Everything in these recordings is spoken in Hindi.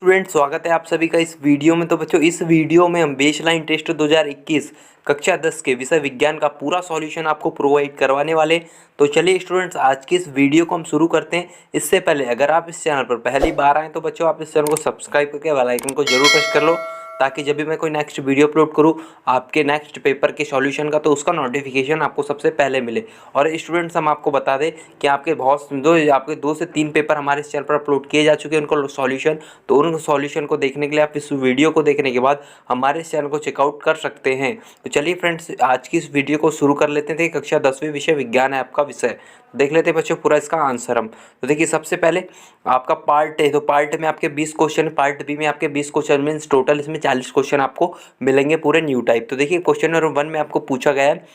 स्टूडेंट स्वागत है आप सभी का इस वीडियो में। तो बच्चों इस वीडियो में हम बेसलाइन टेस्ट 2021 कक्षा 10 के विषय विज्ञान का पूरा सॉल्यूशन आपको प्रोवाइड करवाने वाले। तो चलिए स्टूडेंट्स आज की इस वीडियो को हम शुरू करते हैं। इससे पहले अगर आप इस चैनल पर पहली बार आए तो बच्चों आप इस चैनल को सब्सक्राइब करके बेल आइकन को जरूर प्रेस कर लो, ताकि जब भी मैं कोई नेक्स्ट वीडियो अपलोड करूँ आपके नेक्स्ट पेपर के सॉल्यूशन का तो उसका नोटिफिकेशन आपको सबसे पहले मिले। और स्टूडेंट्स हम आपको बता दें कि आपके आपके 2 से 3 पेपर हमारे इस चैनल पर अपलोड किए जा चुके हैं उनको सॉल्यूशन। तो उन सॉल्यूशन को देखने के लिए आप इस वीडियो को देखने के बाद हमारे इस चैनल को चेकआउट कर सकते हैं। तो चलिए फ्रेंड्स आज की इस वीडियो को शुरू कर लेते थे। कक्षा 10वीं विषय विज्ञान है आपका विषय। देख लेते हैं बच्चों पूरा इसका आंसर हम। तो देखिए सबसे पहले आपका पार्ट है, तो पार्ट में आपके 20 क्वेश्चन, पार्ट बी में आपके 20 क्वेश्चन, मीन्स टोटल इसमें 40 क्वेश्चन आपको मिलेंगे पूरे न्यू टाइप। तो देखिए क्वेश्चन नंबर 1 में आपको पूछा गया है,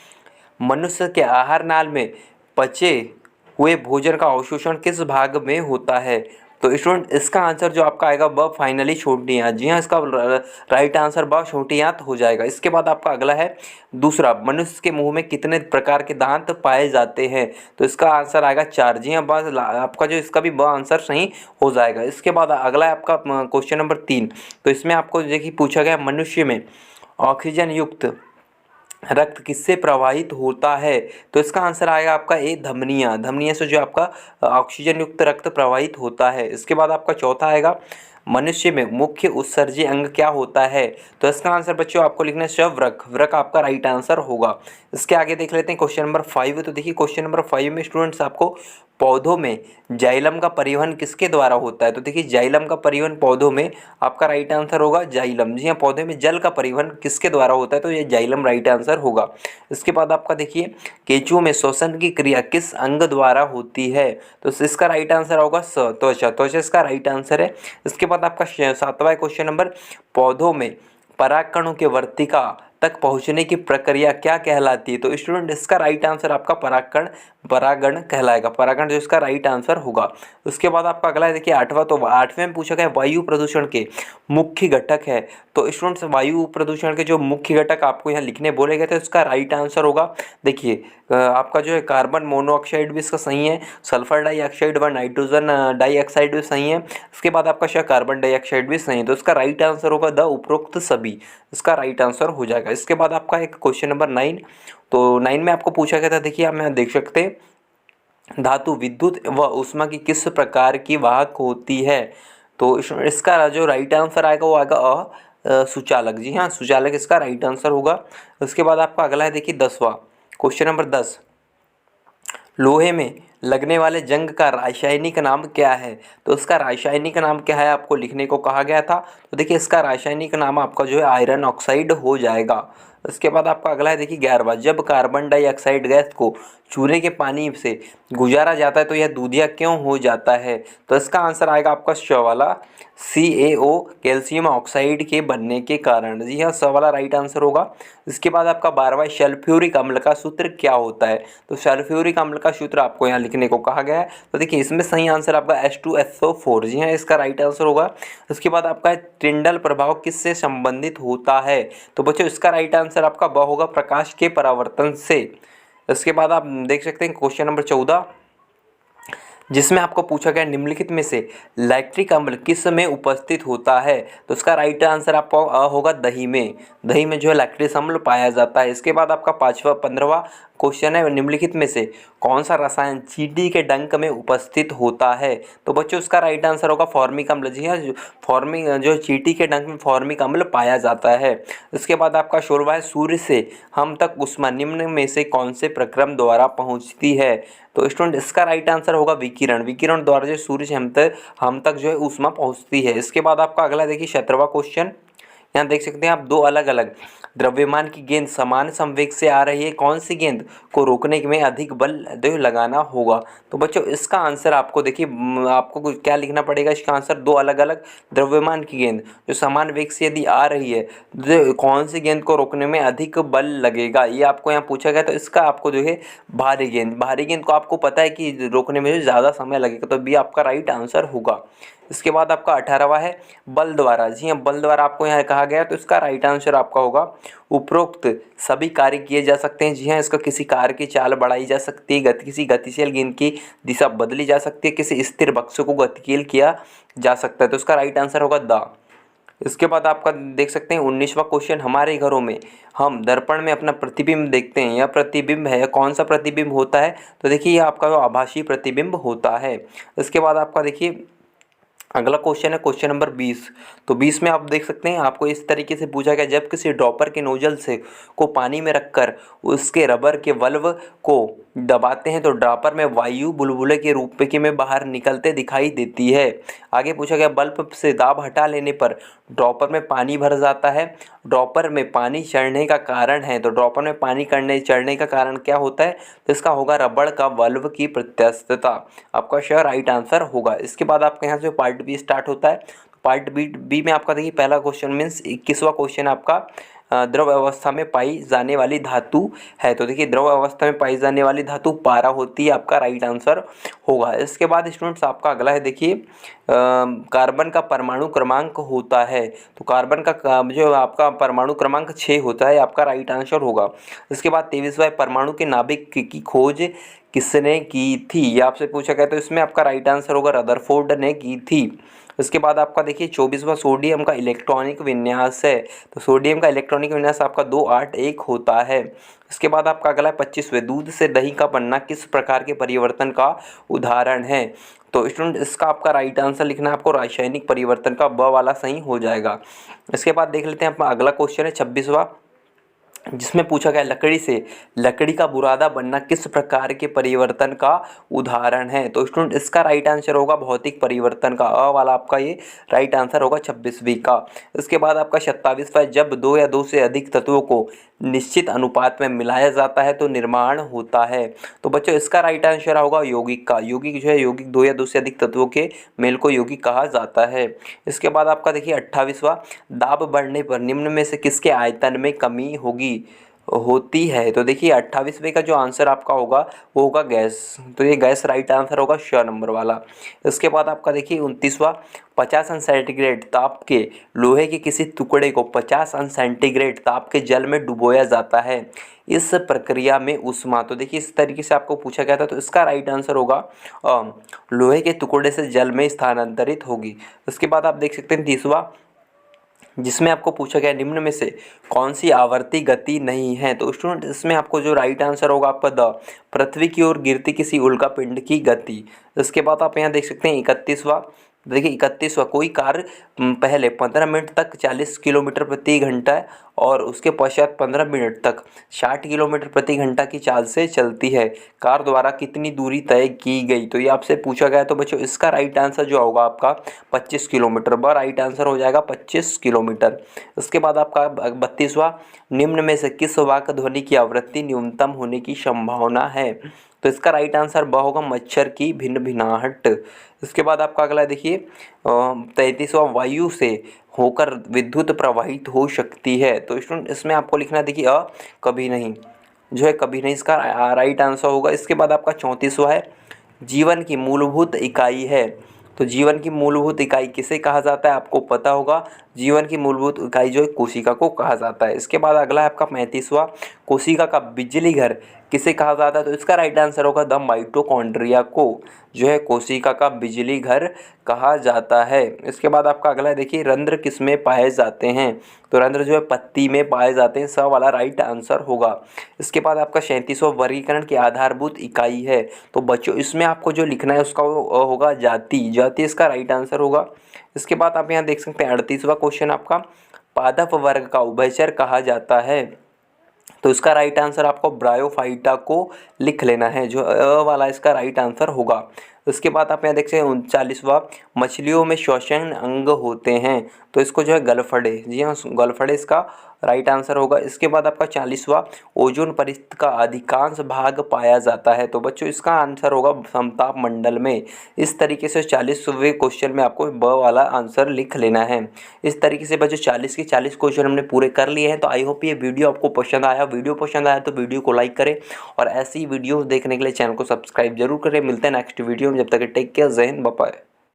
मनुष्य के आहार नाल में पचे हुए भोजन का अवशोषण किस भाग में होता है। तो स्टूडेंट इसका आंसर जो आपका आएगा ब फाइनली छोटी आंत। जी हाँ, इसका राइट आंसर ब छोटी आंत हो जाएगा। इसके बाद आपका अगला है दूसरा, मनुष्य के मुंह में कितने प्रकार के दांत पाए जाते हैं। तो इसका आंसर आएगा 4। जी हाँ, बस आपका जो इसका भी ब आंसर सही हो जाएगा। इसके बाद अगला है आपका क्वेश्चन नंबर 3। तो इसमें आपको देखिए पूछा गया, मनुष्य में ऑक्सीजन युक्त रक्त किससे प्रवाहित होता है। तो इसका आंसर आएगा आपका ए धमनियाँ। धमनियाँ से जो आपका ऑक्सीजन युक्त रक्त प्रवाहित होता है। इसके बाद आपका चौथा आएगा, मनुष्य में मुख्य उत्सर्जी अंग क्या होता है। तो इसका आंसर बच्चों आपको लिखना है शववृक। वृक आपका राइट आंसर होगा। इसके आगे देख लेते हैं क्वेश्चन नंबर 5। तो देखिए क्वेश्चन नंबर 5 में स्टूडेंट्स आपको पौधों में जाइलम का परिवहन किसके द्वारा होता है। तो देखिए जाइलम का परिवहन पौधों में आपका राइट आंसर होगा जाइलम। जी हाँ, पौधे में जल का परिवहन किसके द्वारा होता है, तो ये जाइलम राइट आंसर होगा। इसके बाद आपका देखिए केंचुओं में श्वसन की क्रिया किस अंग द्वारा होती है। तो इसका राइट आंसर होगा त्वचा। त्वचा इसका राइट आंसर है। इसके बाद आपका 7वां क्वेश्चन नंबर, पौधों में परागकणों के वर्तिका तक पहुंचने की प्रक्रिया क्या कहलाती है। तो स्टूडेंट इसका राइट आंसर आपका परागण कहलाएगा। परागण जो इसका राइट आंसर होगा। उसके बाद आपका अगला है देखिए 8वां। तो 8वें में पूछा गया वायु प्रदूषण के मुख्य घटक है। तो स्टूडेंट्स वायु प्रदूषण के जो मुख्य घटक आपको यहाँ लिखने बोले गए थे उसका राइट आंसर होगा, देखिए आपका जो है कार्बन मोनोऑक्साइड भी इसका सही है, सल्फर डाइऑक्साइड व नाइट्रोजन डाइऑक्साइड भी सही है। इसके बाद आपका शायद कार्बन डाइऑक्साइड भी सही है। तो इसका राइट आंसर होगा द उपरोक्त सभी। इसका राइट आंसर हो जाएगा। इसके बाद आपका एक क्वेश्चन नंबर 9। तो 9 में आपको पूछा गया था, देखिए आप यहाँ देख सकते हैं, धातु विद्युत व ऊष्मा की किस प्रकार की वाहक होती है। तो इसका जो राइट आंसर आएगा वो आएगा सुचालक। जी हाँ, सुचालक इसका राइट आंसर होगा। उसके बाद आपका अगला है देखिए 10वां क्वेश्चन नंबर 10, लोहे में लगने वाले जंग का रासायनिक नाम क्या है। तो इसका रासायनिक नाम क्या है आपको लिखने को कहा गया था। तो देखिए इसका रासायनिक नाम आपका जो है आयरन ऑक्साइड हो जाएगा। इसके बाद आपका अगला है देखिए 11वां, जब कार्बन डाइऑक्साइड गैस को चूल्हे के पानी से गुजारा जाता है तो यह दूधिया क्यों हो जाता है। तो इसका आंसर आएगा आपका श वाला CaO कैल्शियम ऑक्साइड के बनने के कारण। जी हाँ, स वाला राइट आंसर होगा। इसके बाद आपका 12वां, सल्फ्यूरिक अम्ल का सूत्र क्या होता है। तो सल्फ्यूरिक अम्ल का सूत्र आपको यहाँ लिखने को कहा गया है। तो देखिए इसमें सही आंसर आपका H2SO4। जी हाँ, इसका राइट आंसर होगा। इसके बाद आपका टिंडल प्रभाव किससे संबंधित होता है। तो बच्चों इसका राइट आंसर आपका ब होगा, प्रकाश के परावर्तन से। इसके बाद आप देख सकते हैं क्वेश्चन नंबर 14, जिसमें आपको पूछा गया निम्नलिखित में से लैक्टिक अम्ल किस में उपस्थित होता है। तो इसका राइट आंसर आपका होगा दही में। दही में जो है लैक्टिक अम्ल पाया जाता है। इसके बाद आपका 15वां क्वेश्चन है, निम्नलिखित में से कौन सा रसायन चींटी के डंक में उपस्थित होता है। तो बच्चों इसका राइट आंसर होगा फॉर्मिक अम्ल। जी हाँ, फॉर्मिक जो चींटी के डंक में फॉर्मिक अम्ल पाया जाता है। इसके बाद आपका 16वां है, सूर्य से हम तक ऊष्मा निम्न में से कौन से प्रक्रम द्वारा पहुंचती है। तो स्टूडेंट इसका राइट आंसर होगा विकिरण। विकिरण द्वारा जो सूर्य से हम तक जो है ऊष्मा पहुंचती है। इसके बाद आपका अगला देखिए 17वां क्वेश्चन, यहाँ देख सकते हैं आप, दो अलग अलग द्रव्यमान की गेंद समान संवेग से आ रही है, कौन सी गेंद को रोकने में अधिक बल लगाना होगा। तो बच्चों इसका आंसर आपको देखिए आपको क्या लिखना पड़ेगा। इसका आंसर दो अलग अलग द्रव्यमान की गेंद जो समान वेग से यदि आ रही है, तो कौन सी गेंद को रोकने में अधिक बल लगेगा, ये आपको यहाँ पूछा गया। तो इसका आपको जो है भारी गेंद को आपको पता है कि रोकने में ज़्यादा समय लगेगा, तो बी आपका राइट आंसर होगा। इसके बाद आपका 18वां है बल द्वारा। जी हाँ, बल द्वारा आपको यहाँ कहा गया। तो इसका राइट आंसर आपका होगा उपरोक्त सभी कार्य किए जा सकते हैं। जी हाँ, इसका किसी कार की चाल बढ़ाई जा सकती है, किसी गतिशील गेंद की दिशा बदली जा सकती है, किसी स्थिर बक्से को गतिशील किया जा सकता है। तो इसका राइट आंसर होगा द। इसके बाद आपका देख सकते हैं 19वां क्वेश्चन, हमारे घरों में हम दर्पण में अपना प्रतिबिंब देखते हैं, यह प्रतिबिंब है, कौन सा प्रतिबिंब होता है? तो देखिए यह आपका आभासी प्रतिबिंब होता है। इसके बाद आपका देखिए अगला क्वेश्चन है क्वेश्चन नंबर 20। तो 20 में आप देख सकते हैं आपको इस तरीके से पूछा गया, जब किसी ड्रॉपर के नोजल से को पानी में रखकर उसके रबर के वल्व को दबाते हैं तो ड्रॉपर में वायु बुलबुले के रूप में बाहर निकलते दिखाई देती है। आगे पूछा गया बल्ब से दाब हटा लेने पर ड्रॉपर में पानी भर जाता है, ड्रॉपर में पानी चढ़ने का कारण है। तो ड्रॉपर में पानी चढ़ने का कारण क्या होता है? तो इसका होगा रबड़ का वल्व की प्रत्यास्थता। आपका श्योर राइट आंसर होगा। इसके बाद आपके यहाँ से पार्ट बी स्टार्ट होता है। पार्ट बी में आपका देखिए पहला क्वेश्चन मीन्स 21वां क्वेश्चन आपका द्रव अवस्था में पाई जाने वाली धातु है। तो देखिए द्रव अवस्था में पाई जाने वाली धातु पारा होती है, आपका राइट आंसर होगा। इसके बाद स्टूडेंट्स आपका अगला है देखिए कार्बन का परमाणु क्रमांक होता है। तो कार्बन का जो आपका परमाणु क्रमांक 6 होता है, आपका राइट आंसर होगा। इसके बाद 23वां परमाणु के नाभिक की खोज किसने की थी, ये आपसे पूछा गया। तो इसमें आपका राइट आंसर होगा रदरफोर्ड ने की थी। इसके बाद आपका देखिए 24वां सोडियम का इलेक्ट्रॉनिक विन्यास है। तो सोडियम का इलेक्ट्रॉनिक विन्यास आपका 281 होता है। इसके बाद आपका अगला 25वें दूध से दही का बनना किस प्रकार के परिवर्तन का उदाहरण है? तो स्टूडेंट इसका आपका राइट आंसर लिखना है आपको रासायनिक परिवर्तन का, ब वाला सही हो जाएगा। इसके बाद देख लेते हैं अपना अगला क्वेश्चन है 26वां, जिसमें पूछा गया लकड़ी से लकड़ी का बुरादा बनना किस प्रकार के परिवर्तन का उदाहरण है? तो स्टूडेंट इसका राइट आंसर होगा भौतिक परिवर्तन का, अ वाला आपका ये राइट आंसर होगा 26वीं का। इसके बाद आपका 27वां, जब दो या दो से अधिक तत्वों को निश्चित अनुपात में मिलाया जाता है तो निर्माण होता है। तो बच्चों इसका राइट आंसर होगा यौगिक का। यौगिक जो है, यौगिक दो या दो से अधिक तत्वों के मेल को यौगिक कहा जाता है। इसके बाद आपका देखिए 28वां, दाब बढ़ने पर निम्न में से किसके आयतन में कमी होती है? तो देखिए 28वें का जो आंसर आपका होगा वो होगा गैस। तो ये गैस राइट आंसर होगा श नंबर वाला। इसके बाद आपका देखिए 29वां, 50 अंश सेंटीग्रेड ताप के लोहे के किसी टुकड़े को 50 अंश सेंटीग्रेड ताप के जल में डुबोया जाता है, इस प्रक्रिया में ऊष्मा। तो देखिए इस तरीके से आपको पूछा गया था, तो इसका राइट आंसर होगा लोहे के टुकड़े से जल में स्थानांतरित होगी। उसके बाद आप देख सकते हैं 30वां, जिसमें आपको पूछा गया निम्न में से कौन सी आवर्ती गति नहीं है? तो स्टूडेंट इसमें आपको जो राइट आंसर होगा आपका द, पृथ्वी की ओर गिरती किसी उल्का पिंड की गति। इसके बाद आप यहाँ देख सकते हैं 31वां, देखिए 31वां, कोई कार पहले 15 मिनट तक 40 किलोमीटर प्रति घंटा और उसके पश्चात 15 मिनट तक 60 किलोमीटर प्रति घंटा की चाल से चलती है, कार द्वारा कितनी दूरी तय की गई? तो ये आपसे पूछा गया। तो बच्चों इसका राइट आंसर जो होगा आपका 25 किलोमीटर, ब राइट आंसर हो जाएगा 25 किलोमीटर। इसके बाद आपका 32वां, निम्न में से किस वाक्य ध्वनि की आवृत्ति न्यूनतम होने की संभावना है? तो इसका राइट आंसर ब होगा मच्छर की भिन भिनाहट। इसके बाद आपका अगला देखिए 33वां, वायु से होकर विद्युत प्रवाहित हो सकती है। तो स्टूडेंट इसमें आपको लिखना देखिए कभी नहीं, जो है कभी नहीं इसका राइट आंसर होगा। इसके बाद आपका 34वां है, जीवन की मूलभूत इकाई है। तो जीवन की मूलभूत इकाई किसे कहा जाता है? आपको पता होगा, जीवन की मूलभूत इकाई जो है कोशिका को कहा जाता है। इसके बाद अगला है आपका 35वां, कोशिका का बिजली घर किसे कहा जाता है? तो इसका राइट आंसर होगा द माइटोकॉन्ड्रिया को जो है कोशिका का बिजली घर कहा जाता है। इसके बाद आपका अगला है देखिए रंध्र किस में पाए जाते हैं? तो रंध्र जो है पत्ती में पाए जाते हैं, स वाला राइट आंसर होगा। इसके बाद आपका 37वां, वर्गीकरण की आधारभूत इकाई है। तो बच्चों इसमें आपको जो लिखना है उसका होगा जाति, जाति इसका राइट आंसर होगा। इसके बाद आप यहाँ देख सकते हैं 38वां क्वेश्चन आपका, पादप वर्ग का उभयचर कहा जाता है। तो इसका राइट आंसर आपको ब्रायोफाइटा को लिख लेना है, जो वाला इसका राइट आंसर होगा। उसके बाद आप यहाँ देख सकते हैं 39वां, मछलियों में श्वसन अंग होते हैं। तो इसको जो है गलफड़े, जी हाँ गलफड़े इसका राइट आंसर होगा। इसके बाद आपका 40वां, ओजोन परत का अधिकांश भाग पाया जाता है। तो बच्चों इसका आंसर होगा समताप मंडल में। इस तरीके से 40वें क्वेश्चन में आपको ब वाला आंसर लिख लेना है। इस तरीके से बच्चों 40 के 40 क्वेश्चन हमने पूरे कर लिए हैं। तो आई होप ये वीडियो आपको पसंद आया। वीडियो पसंद आया तो वीडियो को लाइक करें और ऐसी वीडियो देखने के लिए चैनल को सब्सक्राइब जरूर करें। मिलते हैं नेक्स्ट वीडियो में, जब तक टेक केयर, जय हिंद, बाय बाय।